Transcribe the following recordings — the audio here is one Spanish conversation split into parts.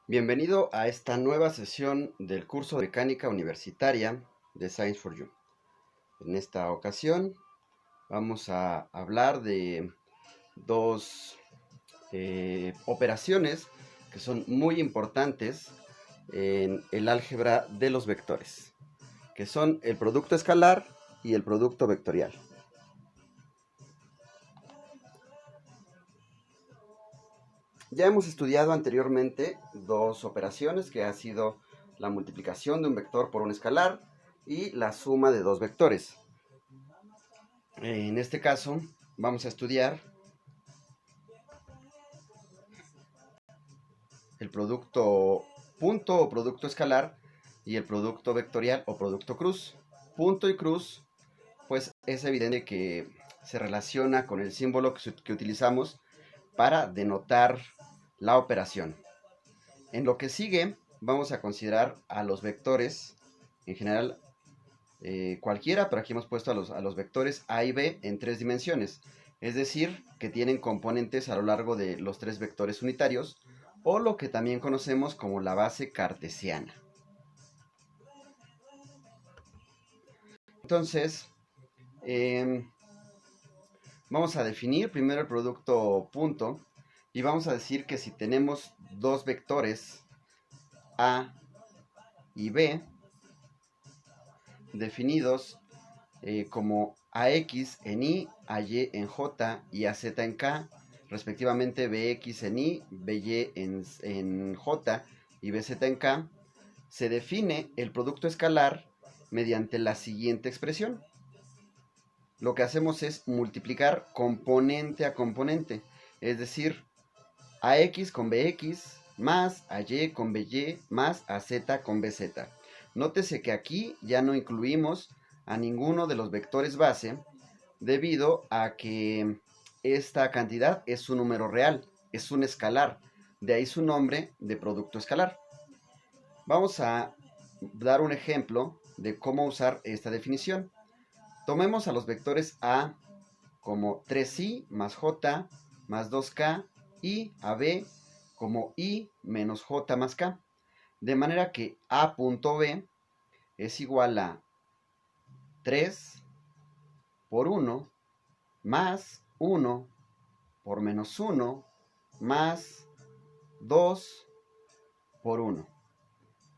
Bienvenido a esta nueva sesión del curso de mecánica universitaria de Science for You. En esta ocasión vamos a hablar de dos operaciones que son muy importantes en el álgebra de los vectores, que son el producto escalar y el producto vectorial. Ya hemos estudiado anteriormente dos operaciones que ha sido la multiplicación de un vector por un escalar y la suma de dos vectores. En este caso vamos a estudiar el producto punto o producto escalar y el producto vectorial o producto cruz. Punto y cruz, pues es evidente que se relaciona con el símbolo que utilizamos para denotar la operación. En lo que sigue vamos a considerar a los vectores, en general cualquiera, pero aquí hemos puesto a los vectores A y B en tres dimensiones, es decir, que tienen componentes a lo largo de los tres vectores unitarios, o lo que también conocemos como la base cartesiana. Entonces, vamos a definir primero el producto punto y vamos a decir que si tenemos dos vectores A y B definidos como AX en Y, AY en J y AZ en K, respectivamente BX en Y, BY en J y BZ en K, se define el producto escalar mediante la siguiente expresión. Lo que hacemos es multiplicar componente a componente, es decir, AX con BX más AY con BY más AZ con BZ. Nótese que aquí ya no incluimos a ninguno de los vectores base debido a que esta cantidad es un número real, es un escalar, de ahí su nombre de producto escalar. Vamos a dar un ejemplo de cómo usar esta definición. Tomemos a los vectores A como 3i más j más 2k y a b como i menos j más k. De manera que a.b es igual a 3 por 1 más 1 por menos 1 más 2 por 1,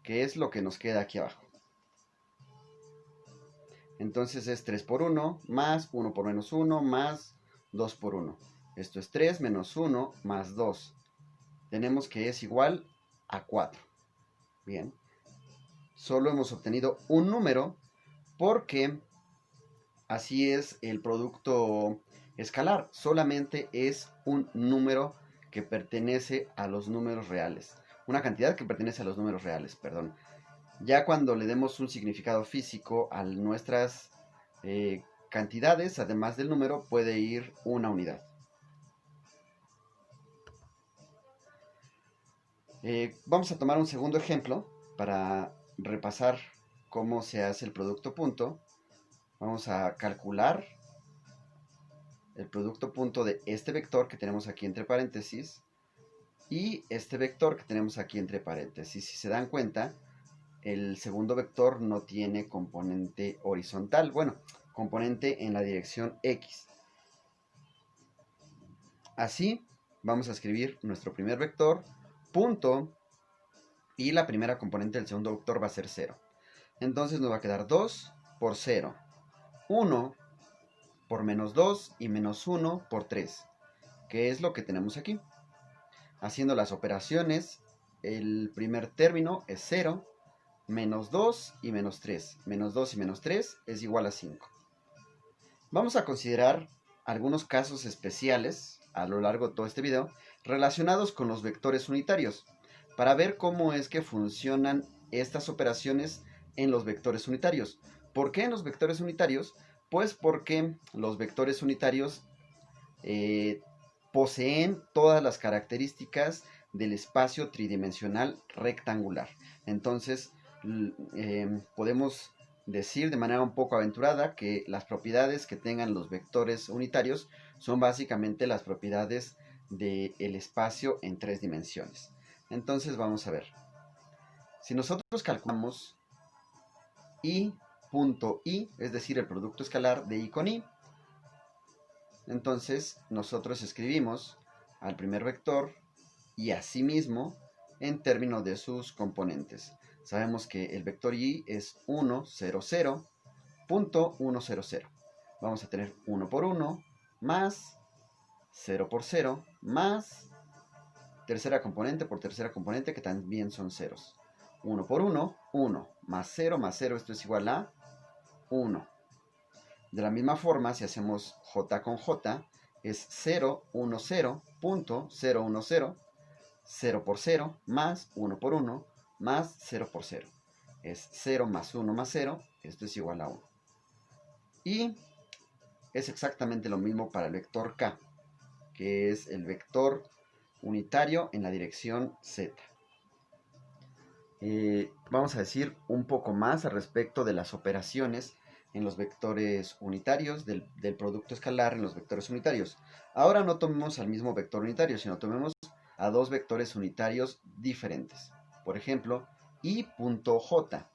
que es lo que nos queda aquí abajo. Entonces es 3 por 1 más 1 por menos 1 más 2 por 1. Esto es 3 menos 1 más 2. Tenemos que es igual a 4. Bien. Solo hemos obtenido un número porque así es el producto escalar. Solamente es un número que pertenece a los números reales. Una cantidad que pertenece a los números reales, perdón. Ya cuando le demos un significado físico a nuestras cantidades, además del número, puede ir una unidad. Vamos a tomar un segundo ejemplo para repasar cómo se hace el producto punto. Vamos a calcular el producto punto de este vector que tenemos aquí entre paréntesis y este vector que tenemos aquí entre paréntesis. Si se dan cuenta, el segundo vector no tiene componente horizontal, bueno, componente en la dirección X. Así, vamos a escribir nuestro primer vector, punto, y la primera componente del segundo vector va a ser 0. Entonces nos va a quedar 2 por 0, 1 por menos 2 y menos 1 por 3, que es lo que tenemos aquí. Haciendo las operaciones, el primer término es 0, menos 2 y menos 3. Menos 2 y menos 3 es igual a 5. Vamos a considerar algunos casos especiales a lo largo de todo este video relacionados con los vectores unitarios para ver cómo es que funcionan estas operaciones en los vectores unitarios. ¿Por qué en los vectores unitarios? Pues porque los vectores unitarios poseen todas las características del espacio tridimensional rectangular. Entonces, podemos decir de manera un poco aventurada que las propiedades que tengan los vectores unitarios son básicamente las propiedades del espacio en tres dimensiones. Entonces vamos a ver. Si nosotros calculamos I punto I, es decir, el producto escalar de I con I, entonces nosotros escribimos al primer vector y asimismo en términos de sus componentes. Sabemos que el vector Y es 1, 0, 0, punto 1, 0, 0. Vamos a tener 1 por 1 más 0 por 0 más tercera componente por tercera componente, que también son ceros. 1 por 1, 1, más 0, esto es igual a 1. De la misma forma, si hacemos J con J, es 0, 1, 0, punto 0, 1, 0, 0 por 0, más 1 por 1, más 0 por 0. Es 0 más 1 más 0, esto es igual a 1. Y es exactamente lo mismo para el vector K, que es el vector unitario en la dirección Z. Vamos a decir un poco más al respecto de las operaciones en los vectores unitarios, del producto escalar en los vectores unitarios. Ahora no tomemos al mismo vector unitario, sino tomemos a dos vectores unitarios diferentes. Por ejemplo, I.J.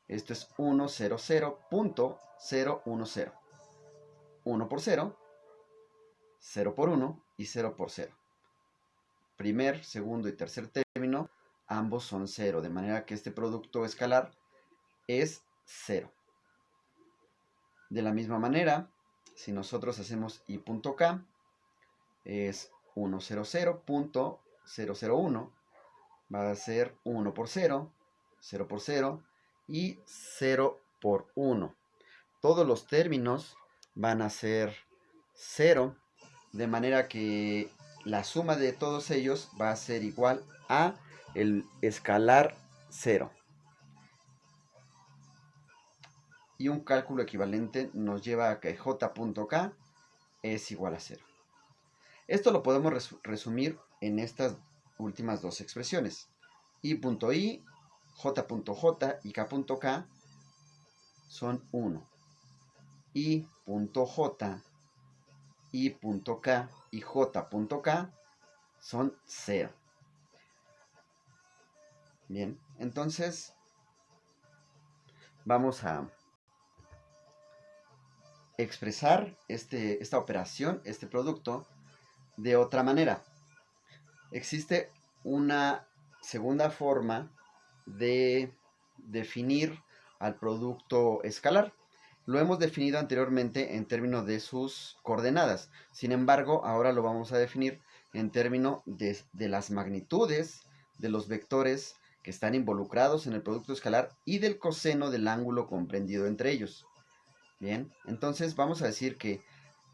Esto es 1, 0, 0, punto 0, 1, 0. 1 por 0, 0 por 1 y 0 por 0. Primer, segundo y tercer término, ambos son 0, de manera que este producto escalar es 0. De la misma manera, si nosotros hacemos I.K, es 1, 0, 0, punto 0, 0, 1, va a ser 1 por 0, 0 por 0 y 0 por 1. Todos los términos van a ser 0, de manera que la suma de todos ellos va a ser igual a el escalar 0. Y un cálculo equivalente nos lleva a que J.K es igual a 0. Esto lo podemos resumir en estas últimas dos expresiones. I.I, J.J y K.K son 1. I.J, I.K y J.K son 0. Bien, entonces vamos a expresar esta operación, este producto, de otra manera. Existe una segunda forma de definir al producto escalar. Lo hemos definido anteriormente en términos de sus coordenadas. Sin embargo, ahora lo vamos a definir en términos de las magnitudes de los vectores que están involucrados en el producto escalar y del coseno del ángulo comprendido entre ellos. Bien, entonces vamos a decir que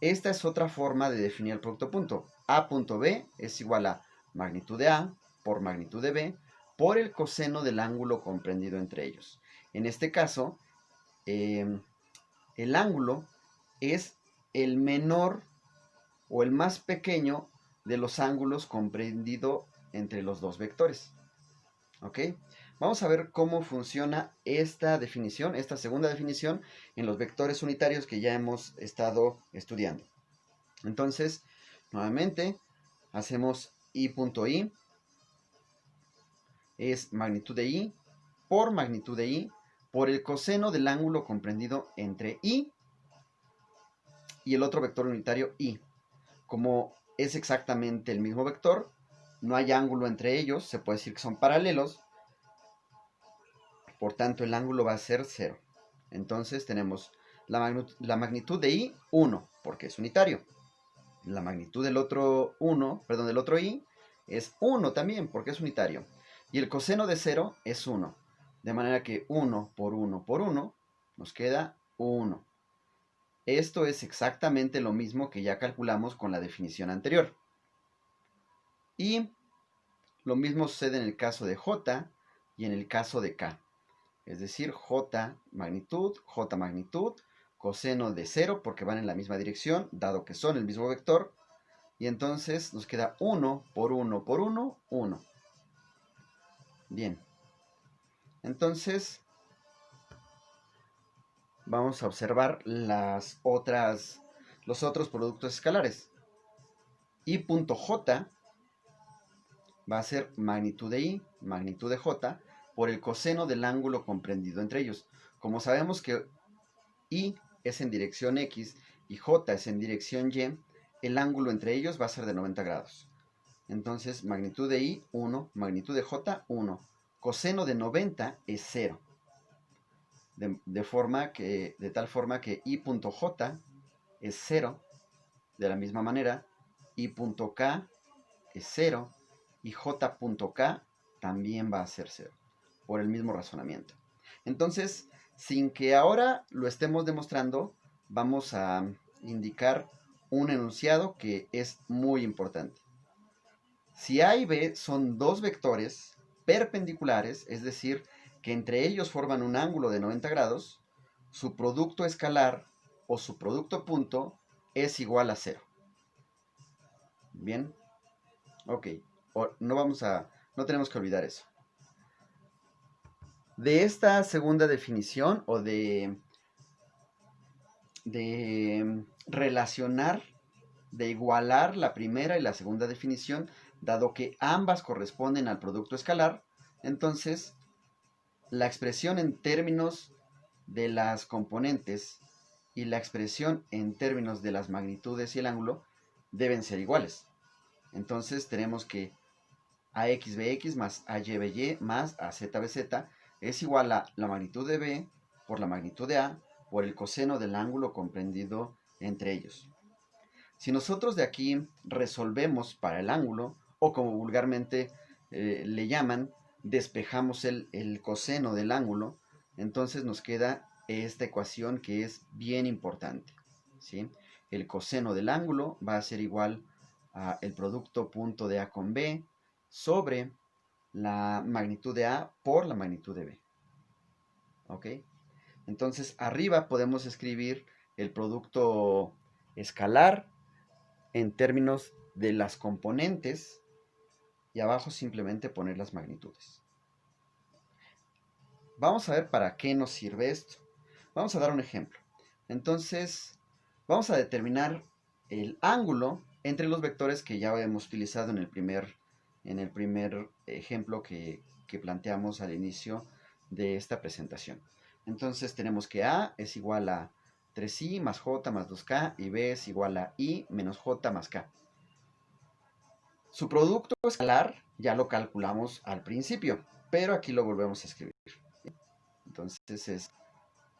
esta es otra forma de definir el producto punto. A.B es igual a magnitud de A por magnitud de B por el coseno del ángulo comprendido entre ellos. En este caso, el ángulo es el menor o el más pequeño de los ángulos comprendido entre los dos vectores. ¿Ok? Vamos a ver cómo funciona esta definición, esta segunda definición en los vectores unitarios que ya hemos estado estudiando. Entonces, nuevamente, hacemos I.I, es magnitud de I por magnitud de I por el coseno del ángulo comprendido entre I y el otro vector unitario I. Como es exactamente el mismo vector, no hay ángulo entre ellos, se puede decir que son paralelos, por tanto el ángulo va a ser 0. Entonces tenemos la magnitud de I, 1, porque es unitario. La magnitud del otro del otro I es 1 también, porque es unitario. Y el coseno de 0 es 1. De manera que 1 por 1 por 1 nos queda 1. Esto es exactamente lo mismo que ya calculamos con la definición anterior. Y lo mismo sucede en el caso de J y en el caso de K. Es decir, J magnitud, coseno de 0 porque van en la misma dirección, dado que son el mismo vector. Y entonces nos queda 1 por 1 por 1, 1. Bien. Entonces, vamos a observar los otros productos escalares. I.J va a ser magnitud de I, magnitud de J, por el coseno del ángulo comprendido entre ellos. Como sabemos que I es en dirección X y J es en dirección Y, el ángulo entre ellos va a ser de 90 grados. Entonces, magnitud de I, 1, magnitud de J, 1. Coseno de 90 es 0. De tal forma que I.J es 0. De la misma manera, I.K es 0 y J.K también va a ser 0, por el mismo razonamiento. Entonces, sin que ahora lo estemos demostrando, vamos a indicar un enunciado que es muy importante. Si A y B son dos vectores perpendiculares, es decir, que entre ellos forman un ángulo de 90 grados, su producto escalar o su producto punto es igual a 0. Bien, ok, no tenemos que olvidar eso. De esta segunda definición o de relacionar, de igualar la primera y la segunda definición, dado que ambas corresponden al producto escalar, entonces la expresión en términos de las componentes y la expresión en términos de las magnitudes y el ángulo deben ser iguales. Entonces tenemos que AXBX más AYBY más AZBZ es igual a la magnitud de B por la magnitud de A por el coseno del ángulo comprendido entre ellos. Si nosotros de aquí resolvemos para el ángulo, o como vulgarmente le llaman, despejamos el coseno del ángulo, entonces nos queda esta ecuación que es bien importante, ¿sí? El coseno del ángulo va a ser igual a el producto punto de A con B sobre la magnitud de A por la magnitud de B. ¿Ok? Entonces arriba podemos escribir el producto escalar en términos de las componentes y abajo simplemente poner las magnitudes. Vamos a ver para qué nos sirve esto. Vamos a dar un ejemplo. Entonces, vamos a determinar el ángulo entre los vectores que ya hemos utilizado en el primer ejemplo que planteamos al inicio de esta presentación. Entonces tenemos que A es igual a 3i más j más 2k y B es igual a i menos j más k. Su producto escalar ya lo calculamos al principio, pero aquí lo volvemos a escribir. Entonces es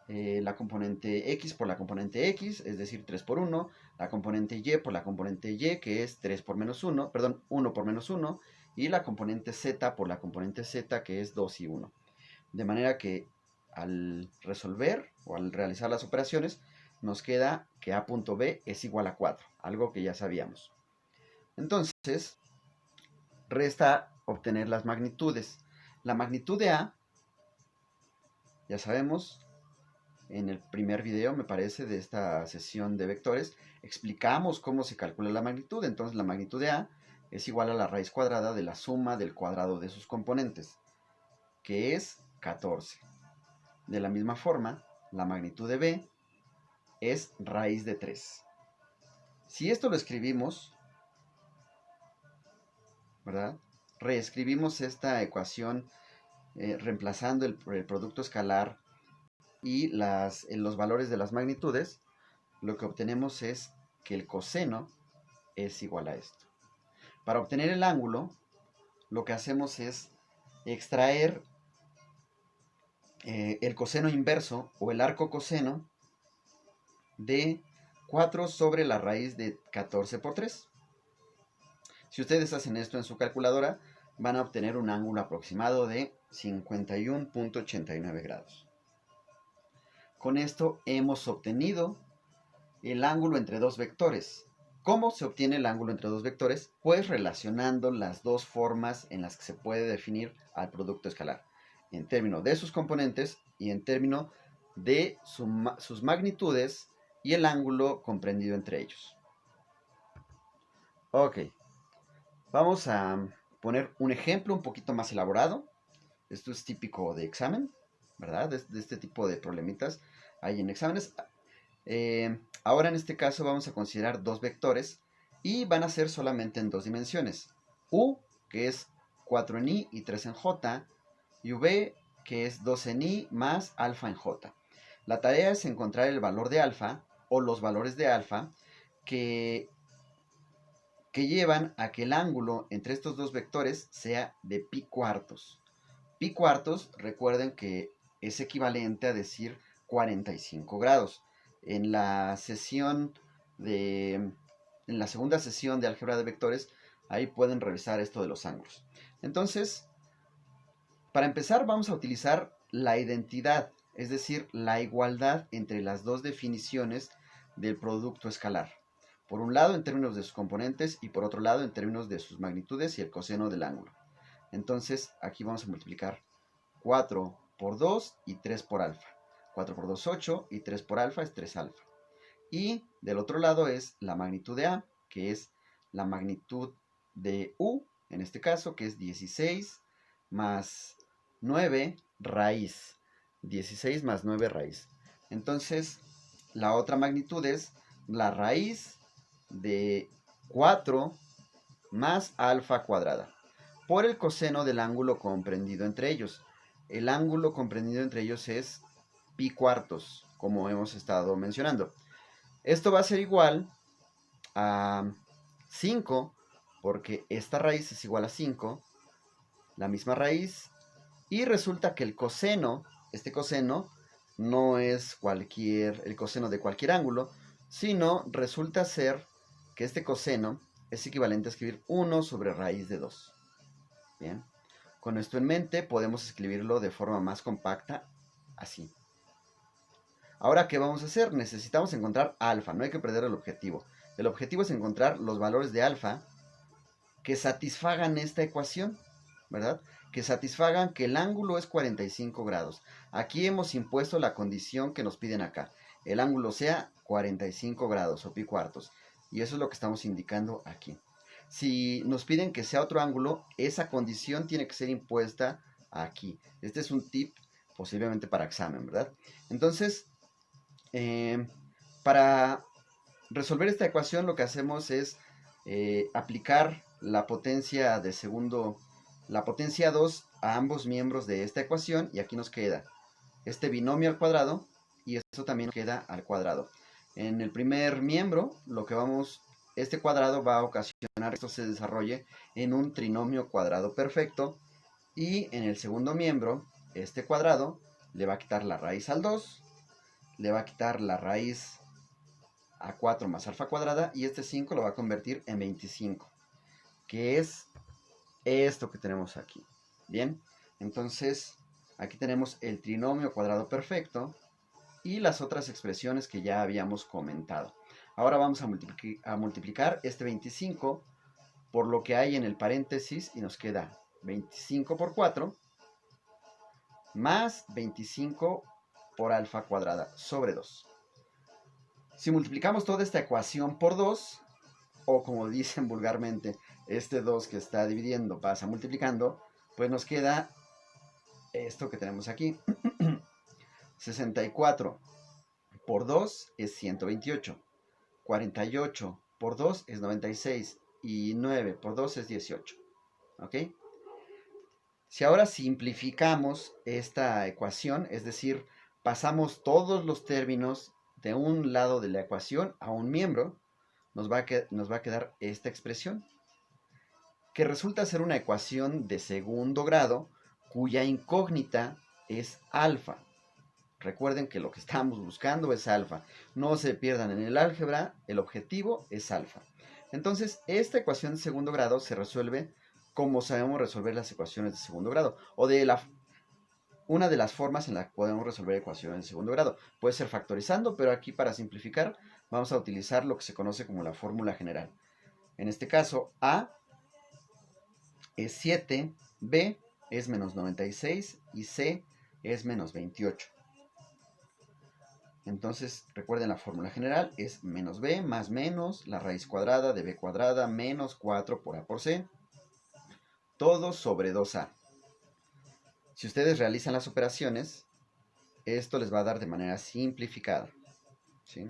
la componente x por la componente x, es decir, 3 por 1, la componente y por la componente y, que es 3 por menos 1, perdón, 1 por menos 1, y la componente z por la componente z, que es 2 y 1. De manera que al resolver o al realizar las operaciones, nos queda que a.b es igual a 4, algo que ya sabíamos. Entonces, resta obtener las magnitudes. La magnitud de A, ya sabemos, en el primer video, me parece, de esta sesión de vectores, explicamos cómo se calcula la magnitud. Entonces, la magnitud de A es igual a la raíz cuadrada de la suma del cuadrado de sus componentes, que es 14. De la misma forma, la magnitud de B es raíz de 3. Si esto lo escribimos, ¿verdad? Reescribimos esta ecuación reemplazando el producto escalar y los valores de las magnitudes, lo que obtenemos es que el coseno es igual a esto. Para obtener el ángulo, lo que hacemos es extraer el coseno inverso o el arco coseno de 4 sobre la raíz de 14 por 3. Si ustedes hacen esto en su calculadora, van a obtener un ángulo aproximado de 51.89 grados. Con esto hemos obtenido el ángulo entre dos vectores. ¿Cómo se obtiene el ángulo entre dos vectores? Pues relacionando las dos formas en las que se puede definir al producto escalar, en términos de sus componentes y en términos de sus magnitudes y el ángulo comprendido entre ellos. Ok, vamos a poner un ejemplo un poquito más elaborado. Esto es típico de examen, ¿verdad? De este tipo de problemitas hay en exámenes. Ahora en este caso vamos a considerar dos vectores y van a ser solamente en dos dimensiones. U, que es 4 en I y 3 en J, y V, que es 2 en I más alfa en J. La tarea es encontrar el valor de alfa o los valores de alfa que llevan a que el ángulo entre estos dos vectores sea de pi cuartos. Pi cuartos, recuerden que es equivalente a decir 45 grados. En la segunda sesión de álgebra de vectores, ahí pueden revisar esto de los ángulos. Entonces, para empezar vamos a utilizar la identidad, es decir, la igualdad entre las dos definiciones del producto escalar. Por un lado en términos de sus componentes y por otro lado en términos de sus magnitudes y el coseno del ángulo. Entonces aquí vamos a multiplicar 4 por 2 y 3 por alfa. 4 por 2, 8 y 3 por alfa es 3 alfa. Y del otro lado es la magnitud de A, que es la magnitud de U, en este caso, que es 16 más 9 raíz. 16 más 9 raíz. Entonces, la otra magnitud es la raíz de 4 más alfa cuadrada por el coseno del ángulo comprendido entre ellos. El ángulo comprendido entre ellos es pi cuartos, como hemos estado mencionando. Esto va a ser igual a 5, porque esta raíz es igual a 5, la misma raíz, y resulta que el coseno, este coseno, no es el coseno de cualquier ángulo, sino resulta ser que este coseno es equivalente a escribir 1 sobre raíz de 2. Bien, con esto en mente podemos escribirlo de forma más compacta, así. Ahora, ¿qué vamos a hacer? Necesitamos encontrar alfa, no hay que perder el objetivo. El objetivo es encontrar los valores de alfa que satisfagan esta ecuación, ¿verdad? Que satisfagan que el ángulo es 45 grados. Aquí hemos impuesto la condición que nos piden acá. El ángulo sea 45 grados o pi cuartos. Y eso es lo que estamos indicando aquí. Si nos piden que sea otro ángulo, esa condición tiene que ser impuesta aquí. Este es un tip posiblemente para examen, ¿verdad? Entonces, para resolver esta ecuación lo que hacemos es aplicar la potencia 2 a ambos miembros de esta ecuación, y aquí nos queda este binomio al cuadrado y esto también nos queda al cuadrado. En el primer miembro, este cuadrado va a ocasionar que esto se desarrolle en un trinomio cuadrado perfecto, y en el segundo miembro, este cuadrado le va a quitar la raíz al 2, le va a quitar la raíz a 4 más alfa cuadrada, y este 5 lo va a convertir en 25, que es esto que tenemos aquí. Bien, entonces aquí tenemos el trinomio cuadrado perfecto y las otras expresiones que ya habíamos comentado. Ahora vamos a multiplicar este 25 por lo que hay en el paréntesis y nos queda 25 por 4 más 25 por alfa cuadrada sobre 2. Si multiplicamos toda esta ecuación por 2, o como dicen vulgarmente, este 2 que está dividiendo pasa multiplicando, pues nos queda esto que tenemos aquí. 64 por 2 es 128. 48 por 2 es 96. Y 9 por 2 es 18. ¿Ok? Si ahora simplificamos esta ecuación, es decir, pasamos todos los términos de un lado de la ecuación a un miembro, nos va a quedar esta expresión, que resulta ser una ecuación de segundo grado cuya incógnita es alfa. Recuerden que lo que estamos buscando es alfa. No se pierdan en el álgebra, el objetivo es alfa. Entonces, esta ecuación de segundo grado se resuelve como sabemos resolver las ecuaciones de segundo grado, o una de las formas en la que podemos resolver ecuaciones de segundo grado. Puede ser factorizando, pero aquí para simplificar vamos a utilizar lo que se conoce como la fórmula general. En este caso, A es 7, B es menos 96 y C es menos 28. Entonces, recuerden la fórmula general, es menos b más menos la raíz cuadrada de b cuadrada menos 4 por a por c, todo sobre 2a. Si ustedes realizan las operaciones, esto les va a dar de manera simplificada, ¿sí?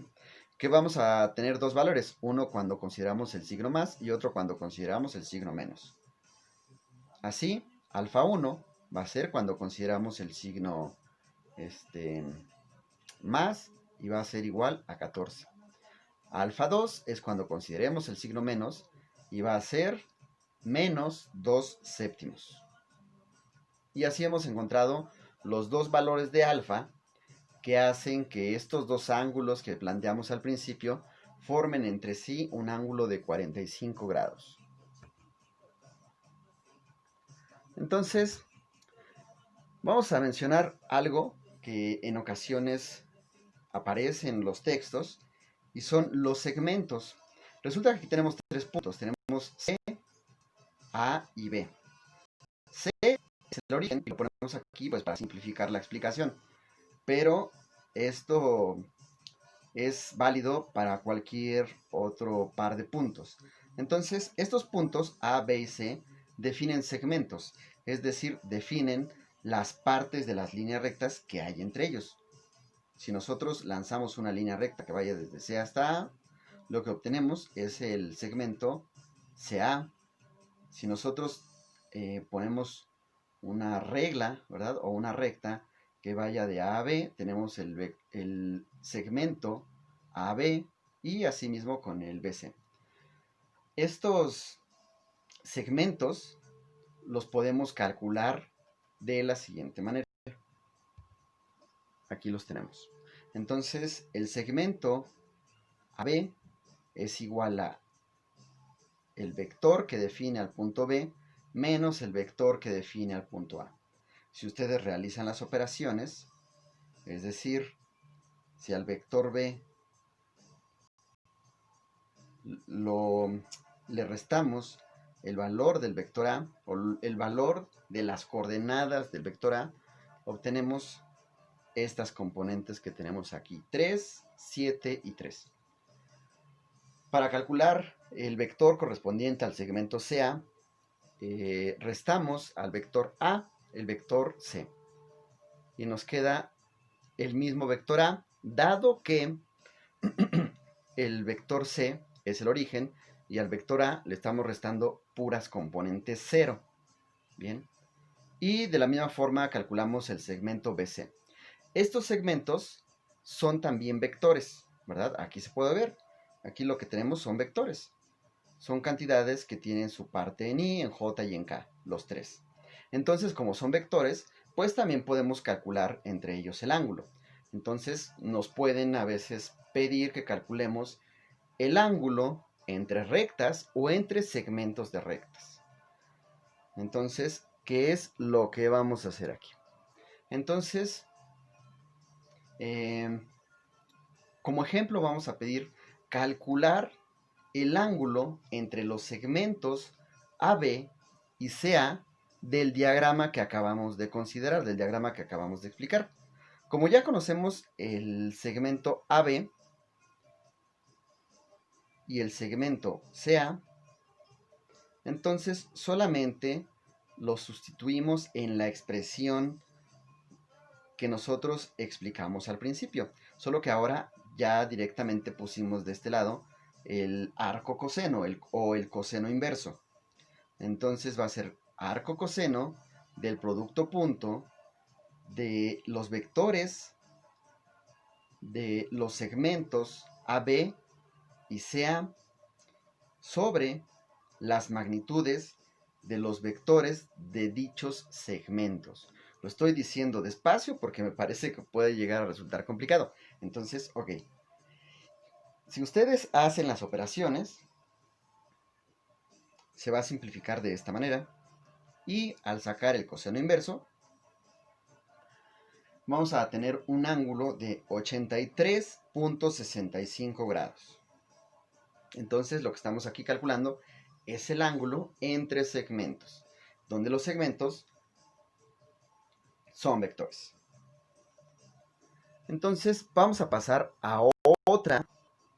Que vamos a tener dos valores, uno cuando consideramos el signo más y otro cuando consideramos el signo menos. Así, alfa 1 va a ser cuando consideramos el signo más y va a ser igual a 14. Alfa 2 es cuando consideremos el signo menos y va a ser menos 2 séptimos. Y así hemos encontrado los dos valores de alfa que hacen que estos dos ángulos que planteamos al principio formen entre sí un ángulo de 45 grados. Entonces, vamos a mencionar algo que en ocasiones aparece en los textos y son los segmentos. Resulta que aquí tenemos tres puntos. Tenemos C, A y B. C es el origen y lo ponemos aquí pues para simplificar la explicación. Pero esto es válido para cualquier otro par de puntos. Entonces, estos puntos A, B y C definen segmentos, es decir, definen las partes de las líneas rectas que hay entre ellos. Si nosotros lanzamos una línea recta que vaya desde C hasta A, lo que obtenemos es el segmento CA. Si nosotros ponemos una regla, ¿verdad? O una recta que vaya de A a B, tenemos el segmento AB y asimismo con el BC. Estos segmentos los podemos calcular de la siguiente manera. Aquí los tenemos. Entonces, el segmento AB es igual a el vector que define al punto B menos el vector que define al punto A. Si ustedes realizan las operaciones, es decir, si al vector B le restamos el valor del vector A o el valor de las coordenadas del vector A, obtenemos estas componentes que tenemos aquí, 3, 7 y 3. Para calcular el vector correspondiente al segmento CA, restamos al vector A el vector C. Y nos queda el mismo vector A, dado que el vector C es el origen y al vector A le estamos restando puras componentes 0. Bien. Y de la misma forma calculamos el segmento BC. Estos segmentos son también vectores, ¿verdad? Aquí se puede ver. Aquí lo que tenemos son vectores. Son cantidades que tienen su parte en I, en J y en K, los tres. Entonces, como son vectores, pues también podemos calcular entre ellos el ángulo. Entonces, nos pueden a veces pedir que calculemos el ángulo entre rectas o entre segmentos de rectas. Entonces, ¿qué es lo que vamos a hacer aquí? Entonces, como ejemplo vamos a pedir calcular el ángulo entre los segmentos AB y CA del diagrama que acabamos de considerar, del diagrama que acabamos de explicar. Como ya conocemos el segmento AB y el segmento CA, entonces solamente lo sustituimos en la expresión que nosotros explicamos al principio, solo que ahora ya directamente pusimos de este lado el arco coseno o el coseno inverso. Entonces va a ser arco coseno del producto punto de los vectores de los segmentos AB y CA sobre las magnitudes de los vectores de dichos segmentos. Lo estoy diciendo despacio porque me parece que puede llegar a resultar complicado. Entonces, ok. Si ustedes hacen las operaciones, se va a simplificar de esta manera. Y al sacar el coseno inverso, vamos a tener un ángulo de 83.65 grados. Entonces, lo que estamos aquí calculando es el ángulo entre segmentos, donde los segmentos son vectores. Entonces, vamos a pasar a otra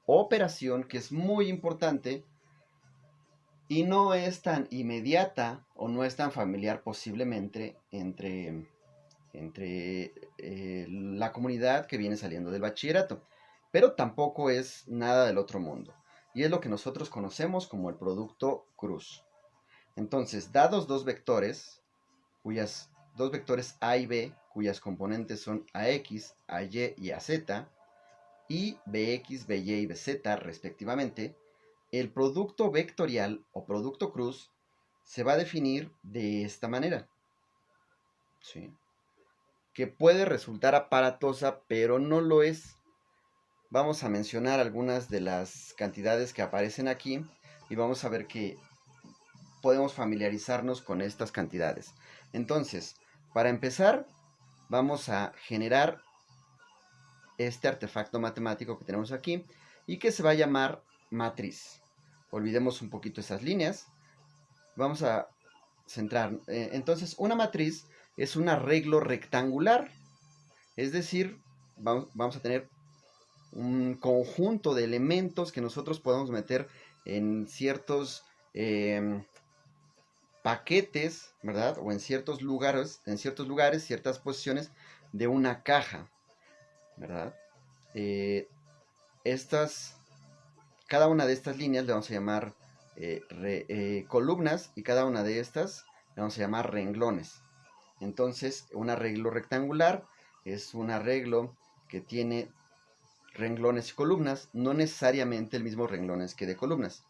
operación que es muy importante y no es tan inmediata o no es tan familiar posiblemente entre la comunidad que viene saliendo del bachillerato, pero tampoco es nada del otro mundo, y es lo que nosotros conocemos como el producto cruz. Entonces, dados dos vectores A y B, cuyas componentes son AX, AY y AZ, y BX, BY y BZ respectivamente, el producto vectorial o producto cruz se va a definir de esta manera. ¿Sí? Que puede resultar aparatosa, pero no lo es. Vamos a mencionar algunas de las cantidades que aparecen aquí y vamos a ver que podemos familiarizarnos con estas cantidades. Entonces, para empezar, vamos a generar este artefacto matemático que tenemos aquí y que se va a llamar matriz. Olvidemos un poquito esas líneas. Vamos a centrar. Entonces, una matriz es un arreglo rectangular. Es decir, vamos a tener un conjunto de elementos que nosotros podemos meter en ciertos paquetes, ¿verdad? O en ciertos lugares, ciertas posiciones de una caja, ¿verdad? Eh, estas, cada una de estas líneas le vamos a llamar columnas y cada una de estas le vamos a llamar renglones. Entonces, un arreglo rectangular es un arreglo que tiene renglones y columnas, no necesariamente el mismo renglones que de columnas.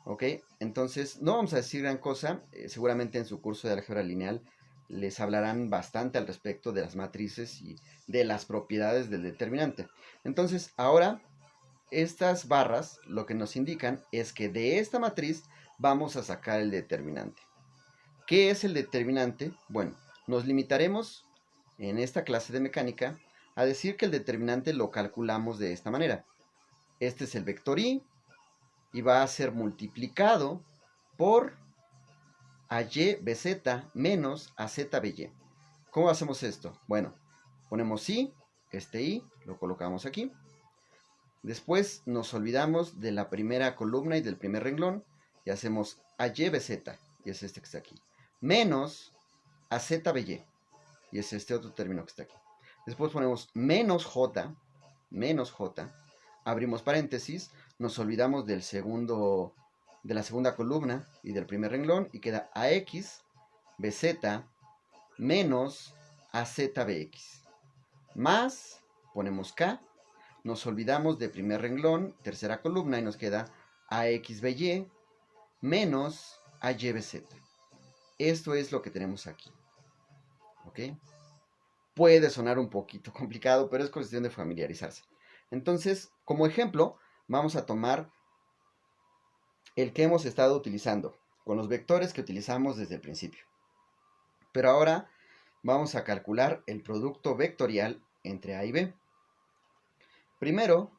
¿Ok? Entonces, no vamos a decir gran cosa, seguramente en su curso de álgebra lineal les hablarán bastante al respecto de las matrices y de las propiedades del determinante. Entonces, ahora, estas barras lo que nos indican es que de esta matriz vamos a sacar el determinante. ¿Qué es el determinante? Bueno, nos limitaremos en esta clase de mecánica a decir que el determinante lo calculamos de esta manera. Este es el vector y va a ser multiplicado por AY BZ menos AZ BY. ¿Cómo hacemos esto? Bueno, ponemos y, este y lo colocamos aquí. Después nos olvidamos de la primera columna y del primer renglón y hacemos AY BZ, y es este que está aquí, menos AZ BY, y es este otro término que está aquí. Después ponemos menos J, abrimos paréntesis, nos olvidamos de la segunda columna y del primer renglón y queda AX BZ menos AZBX. Más, ponemos K, nos olvidamos de primer renglón, tercera columna y nos queda AXBY menos AYBZ. Esto es lo que tenemos aquí. ¿Ok? Puede sonar un poquito complicado, pero es cuestión de familiarizarse. Entonces, como ejemplo, vamos a tomar el que hemos estado utilizando, con los vectores que utilizamos desde el principio. Pero ahora vamos a calcular el producto vectorial entre A y B. Primero,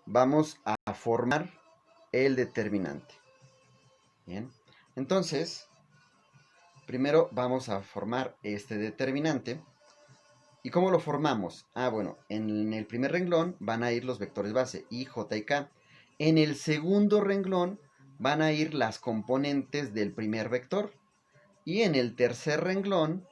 vamos a formar el determinante. Bien, entonces, primero vamos a formar este determinante. ¿Y cómo lo formamos? Bueno, en el primer renglón van a ir los vectores base, I, J y K. En el segundo renglón van a ir las componentes del primer vector. Y en el tercer renglón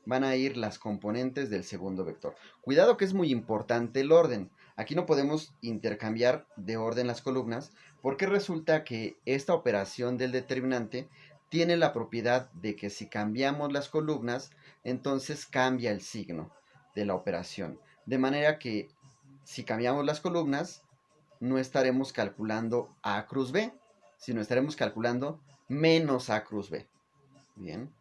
van a ir las componentes del segundo vector. Cuidado que es muy importante el orden. Aquí no podemos intercambiar de orden las columnas porque resulta que esta operación del determinante tiene la propiedad de que si cambiamos las columnas, entonces cambia el signo de la operación. De manera que si cambiamos las columnas, no estaremos calculando A cruz B, sino estaremos calculando menos A cruz B. Bien.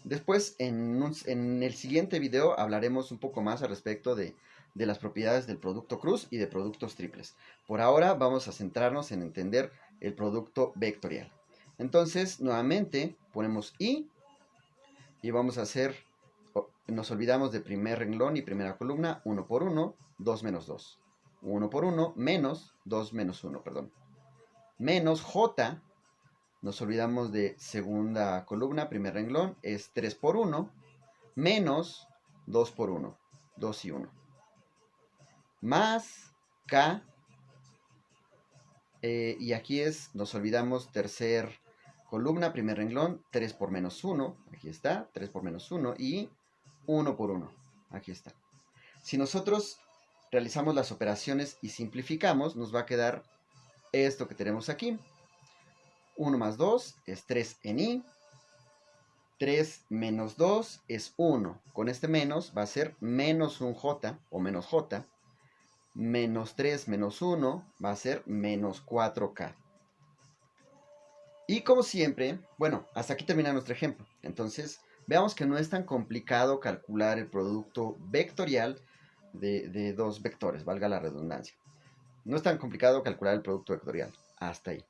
Después, en el siguiente video, hablaremos un poco más al respecto de las propiedades del producto cruz y de productos triples. Por ahora vamos a centrarnos en entender el producto vectorial. Entonces, nuevamente, ponemos y vamos a hacer, nos olvidamos de primer renglón y primera columna, 1 por 1, 2 menos 2. 1 por 1 menos 2 menos 1, perdón. Menos j. Nos olvidamos de segunda columna, primer renglón, es 3 por 1, menos 2 por 1, 2 y 1. Más K, y aquí nos olvidamos tercer columna, primer renglón, 3 por menos 1, aquí está, 3 por menos 1, y 1 por 1, aquí está. Si nosotros realizamos las operaciones y simplificamos, nos va a quedar esto que tenemos aquí. 1 más 2 es 3 en i. 3 menos 2 es 1. Con este menos va a ser menos un j o menos j. Menos 3 menos 1 va a ser menos 4k. Y como siempre, bueno, hasta aquí termina nuestro ejemplo. Entonces, veamos que no es tan complicado calcular el producto vectorial de dos vectores, valga la redundancia. No es tan complicado calcular el producto vectorial. Hasta ahí.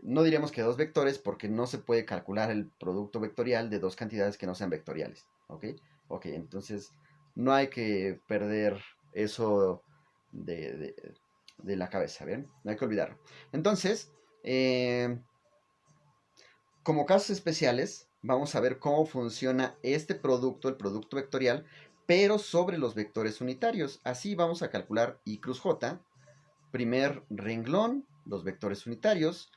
No diremos que dos vectores porque no se puede calcular el producto vectorial de dos cantidades que no sean vectoriales. ¿Ok? Ok, entonces no hay que perder eso de la cabeza, ¿bien? No hay que olvidarlo. Entonces, como casos especiales, vamos a ver cómo funciona este producto, el producto vectorial, pero sobre los vectores unitarios. Así vamos a calcular I cruz J. Primer renglón, los vectores unitarios.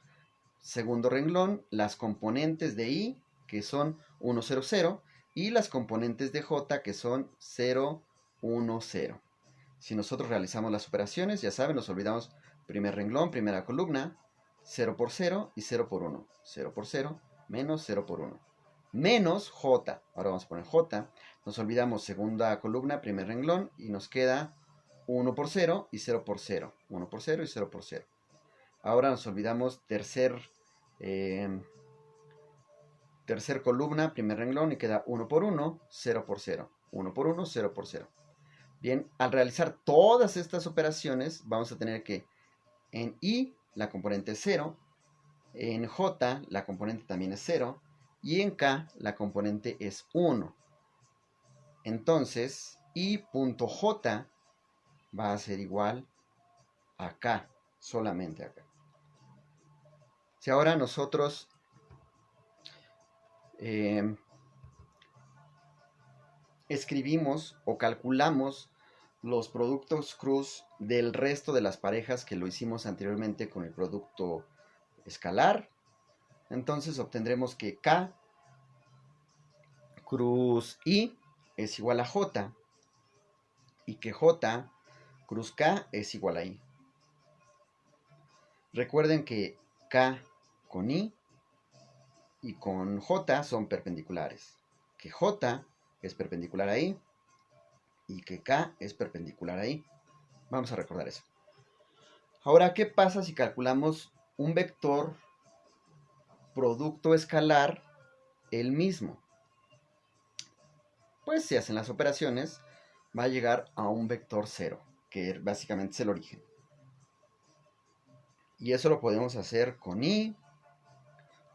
Segundo renglón, las componentes de I, que son 1, 0, 0. Y las componentes de J, que son 0, 1, 0. Si nosotros realizamos las operaciones, ya saben, nos olvidamos primer renglón, primera columna, 0 por 0 y 0 por 1. 0 por 0 menos 0 por 1. Menos J. Ahora vamos a poner J. Nos olvidamos segunda columna, primer renglón y nos queda 1 por 0 y 0 por 0. 1 por 0 y 0 por 0. Ahora nos olvidamos tercer columna, primer renglón y queda 1 por 1, 0 por 0. 1 por 1, 0 por 0. Bien, al realizar todas estas operaciones, vamos a tener que en I la componente es 0, en J la componente también es 0 y en K la componente es 1. Entonces, I.J va a ser igual a K, solamente acá. Si ahora nosotros escribimos o calculamos los productos cruz del resto de las parejas que lo hicimos anteriormente con el producto escalar, entonces obtendremos que K cruz I es igual a J y que J cruz K es igual a I. Recuerden que K con I y con J son perpendiculares, que J es perpendicular a I y que K es perpendicular a I. Vamos a recordar eso. Ahora, ¿qué pasa si calculamos un vector producto escalar el mismo? Pues si hacen las operaciones, va a llegar a un vector 0, que básicamente es el origen. Y eso lo podemos hacer con I,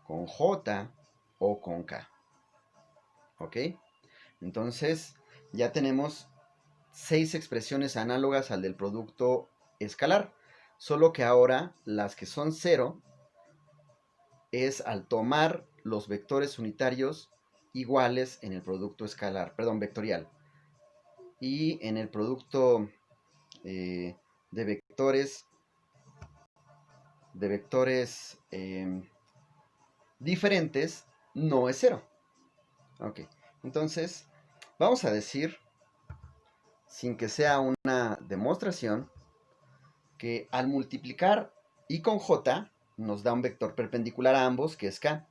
con J o con K. ¿Ok? Entonces, ya tenemos 6 expresiones análogas al del producto escalar. Solo que ahora las que son 0 es al tomar los vectores unitarios iguales en el producto escalar, perdón, vectorial. Y en el producto de vectores diferentes no es 0. Ok, entonces vamos a decir, sin que sea una demostración, que al multiplicar I con J nos da un vector perpendicular a ambos, que es K.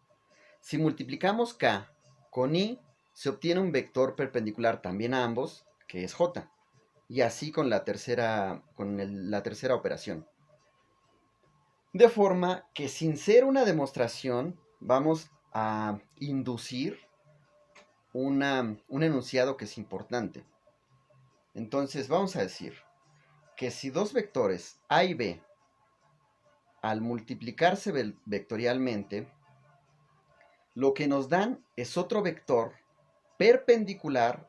Si multiplicamos K con I, se obtiene un vector perpendicular también a ambos, que es J. Y así con la tercera operación. De forma que sin ser una demostración, vamos a inducir un enunciado que es importante. Entonces vamos a decir que si dos vectores A y B, al multiplicarse vectorialmente, lo que nos dan es otro vector perpendicular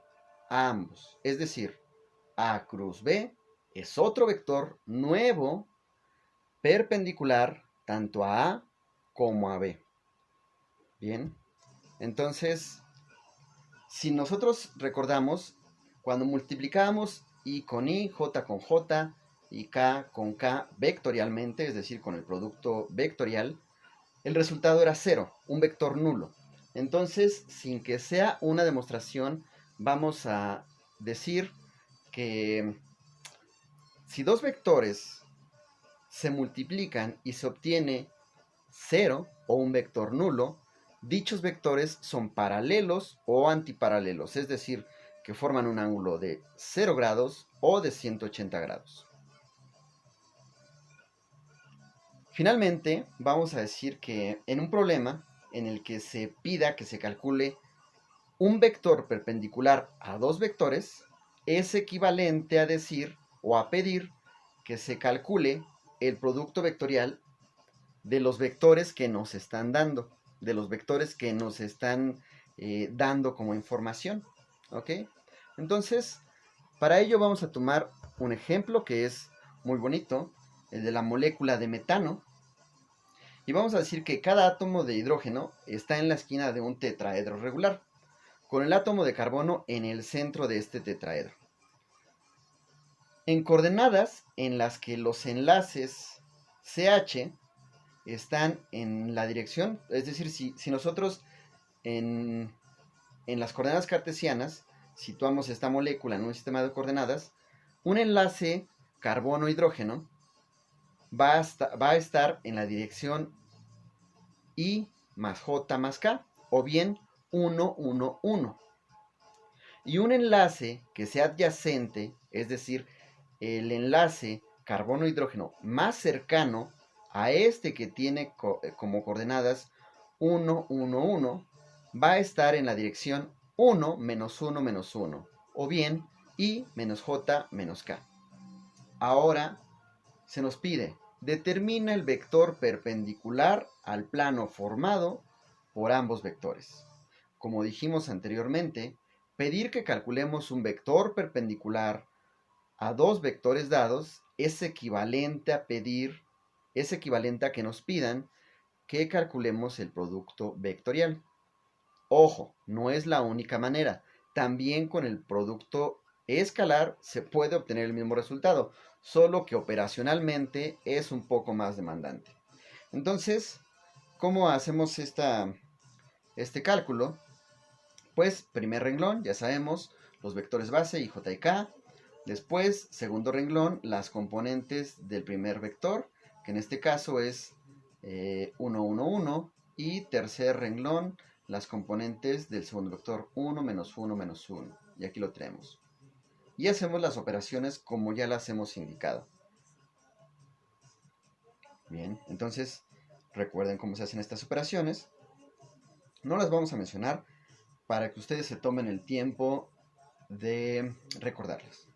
a ambos. Es decir, A cruz B es otro vector nuevo perpendicular tanto a A como a B. Bien, entonces, si nosotros recordamos, cuando multiplicamos I con I, J con J y K con K vectorialmente, es decir, con el producto vectorial, el resultado era 0, un vector nulo. Entonces, sin que sea una demostración, vamos a decir que si dos vectores se multiplican y se obtiene 0 o un vector nulo, dichos vectores son paralelos o antiparalelos, es decir, que forman un ángulo de 0 grados o de 180 grados. Finalmente, vamos a decir que en un problema en el que se pida que se calcule un vector perpendicular a dos vectores, es equivalente a decir o a pedir que se calcule el producto vectorial de los vectores que nos están dando, de los vectores que nos están dando como información. ¿Ok? Entonces, para ello vamos a tomar un ejemplo que es muy bonito, el de la molécula de metano. Y vamos a decir que cada átomo de hidrógeno está en la esquina de un tetraedro regular, con el átomo de carbono en el centro de este tetraedro. En coordenadas en las que los enlaces CH están en la dirección, es decir, si nosotros en las coordenadas cartesianas situamos esta molécula en un sistema de coordenadas, un enlace carbono-hidrógeno va a estar en la dirección I más J más K, o bien 1, 1, 1. Y un enlace que sea adyacente, es decir, el enlace carbono-hidrógeno más cercano a este que tiene como coordenadas 1, 1, 1, va a estar en la dirección 1 menos 1 menos 1, o bien I menos J menos K. Ahora se nos pide, determina el vector perpendicular al plano formado por ambos vectores. Como dijimos anteriormente, pedir que calculemos un vector perpendicular a dos vectores dados es equivalente a que nos pidan que calculemos el producto vectorial. Ojo, no es la única manera. También con el producto escalar se puede obtener el mismo resultado, solo que operacionalmente es un poco más demandante. Entonces, ¿cómo hacemos este cálculo? Pues, primer renglón, ya sabemos, los vectores base, I, J y K. Después, segundo renglón, las componentes del primer vector, que en este caso es 1, 1, 1. Y tercer renglón, las componentes del segundo vector, 1, menos 1, menos 1. Y aquí lo tenemos. Y hacemos las operaciones como ya las hemos indicado. Bien, entonces, recuerden cómo se hacen estas operaciones. No las vamos a mencionar para que ustedes se tomen el tiempo de recordarlas.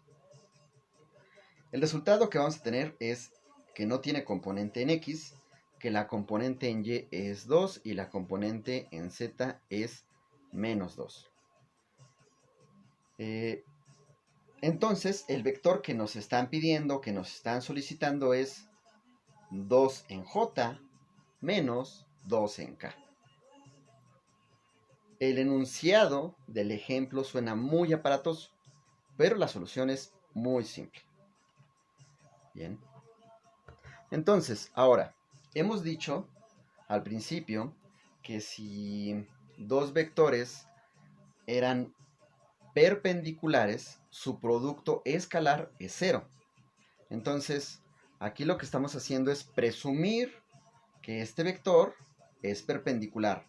El resultado que vamos a tener es que no tiene componente en X, que la componente en Y es 2 y la componente en Z es menos 2. Entonces, el vector que nos están pidiendo, que nos están solicitando es 2 en J menos 2 en K. El enunciado del ejemplo suena muy aparatoso, pero la solución es muy simple. Bien. Entonces, ahora, hemos dicho al principio que si dos vectores eran perpendiculares, su producto escalar es 0. Entonces, aquí lo que estamos haciendo es presumir que este vector es perpendicular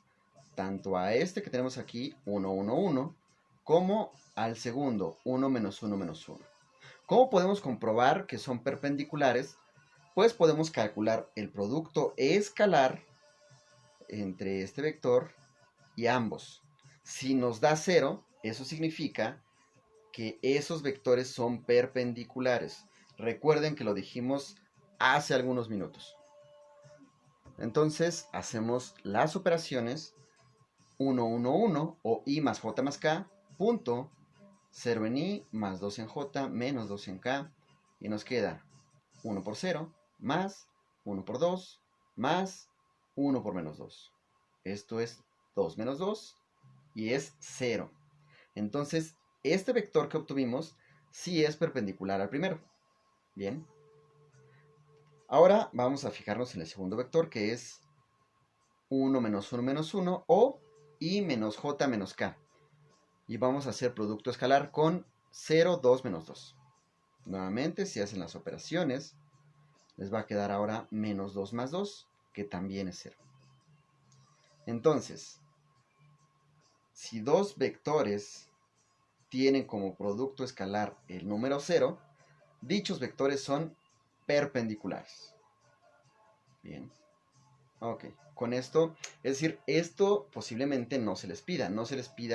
tanto a este que tenemos aquí, 1, 1, 1, como al segundo, 1 menos 1 menos 1. ¿Cómo podemos comprobar que son perpendiculares? Pues podemos calcular el producto escalar entre este vector y ambos. Si nos da 0, eso significa que esos vectores son perpendiculares. Recuerden que lo dijimos hace algunos minutos. Entonces hacemos las operaciones 1, 1, 1 o I más J más K, punto, 0 en I más 2 en J menos 2 en K, y nos queda 1 por 0 más 1 por 2 más 1 por menos 2. Esto es 2 menos 2 y es 0. Entonces, este vector que obtuvimos sí es perpendicular al primero. Bien. Ahora vamos a fijarnos en el segundo vector, que es 1 menos 1 menos 1 o I menos J menos K. Y vamos a hacer producto escalar con 0, 2 menos 2. Nuevamente, si hacen las operaciones, les va a quedar ahora menos 2 más 2. que también es 0. Entonces, si dos vectores tienen como producto escalar el número 0, dichos vectores son perpendiculares. Bien. Ok. Con esto, es decir, esto posiblemente no se les pida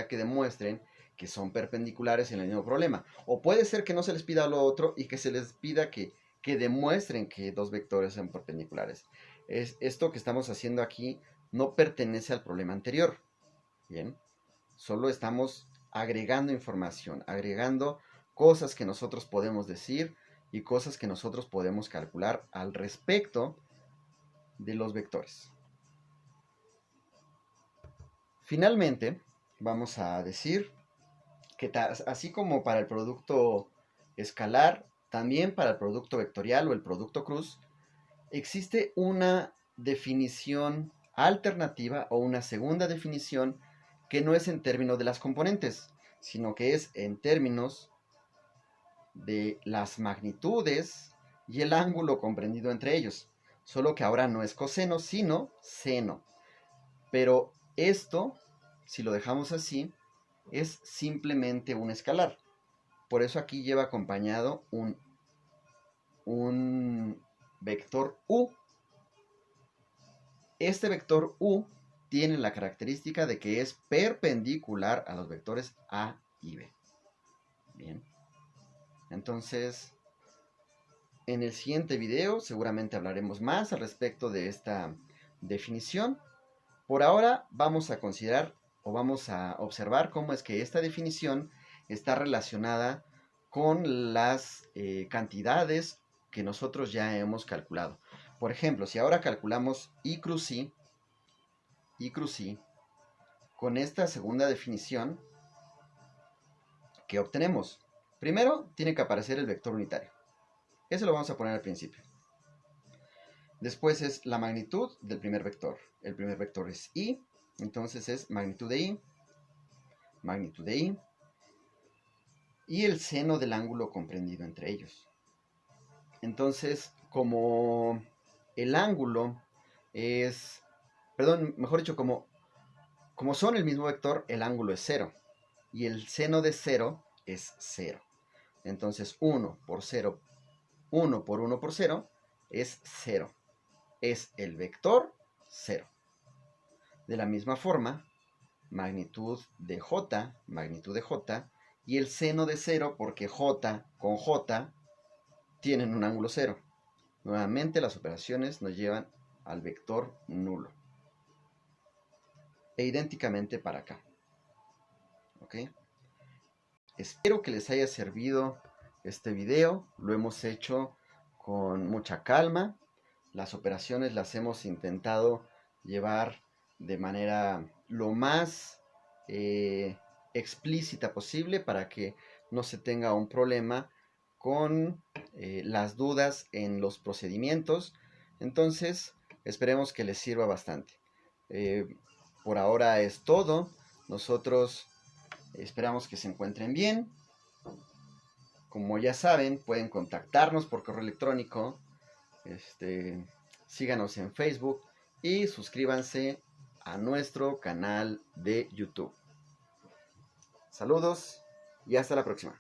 que demuestren que son perpendiculares en el mismo problema. O puede ser que no se les pida lo otro y que se les pida que demuestren que dos vectores son perpendiculares. Esto que estamos haciendo aquí no pertenece al problema anterior. Bien. Solo estamos agregando información, agregando cosas que nosotros podemos decir y cosas que nosotros podemos calcular al respecto de los vectores. Finalmente, vamos a decir que así como para el producto escalar, también para el producto vectorial o el producto cruz, existe una definición alternativa o una segunda definición que no es en términos de las componentes, sino que es en términos de las magnitudes y el ángulo comprendido entre ellos. Solo que ahora no es coseno, sino seno. Pero esto, si lo dejamos así, es simplemente un escalar. Por eso aquí lleva acompañado un vector u. Este vector u tiene la característica de que es perpendicular a los vectores a y b. Bien. Entonces, en el siguiente video seguramente hablaremos más al respecto de esta definición. Por ahora vamos a considerar o vamos a observar cómo es que esta definición está relacionada con las cantidades que nosotros ya hemos calculado. Por ejemplo, si ahora calculamos I cruz I, con esta segunda definición, ¿qué obtenemos? Primero tiene que aparecer el vector unitario. Eso lo vamos a poner al principio. Después es la magnitud del primer vector. El primer vector es I, entonces es magnitud de I, y el seno del ángulo comprendido entre ellos. Entonces, como el ángulo es, mejor dicho, como son el mismo vector, el ángulo es 0. Y el seno de 0 es 0. Entonces 1 por 0, 1 por 1 por 0 es 0. Es el vector 0. De la misma forma, magnitud de j, y el seno de 0, porque j con j tienen un ángulo 0. Nuevamente las operaciones nos llevan al vector nulo. E idénticamente para acá. ¿Ok? Espero que les haya servido este video. Lo hemos hecho con mucha calma. Las operaciones las hemos intentado llevar de manera lo más explícita posible para que no se tenga un problema con las dudas en los procedimientos. Entonces, esperemos que les sirva bastante. Por ahora es todo. Nosotros esperamos que se encuentren bien. Como ya saben, pueden contactarnos por correo electrónico. Síganos en Facebook y suscríbanse a nuestro canal de YouTube. Saludos y hasta la próxima.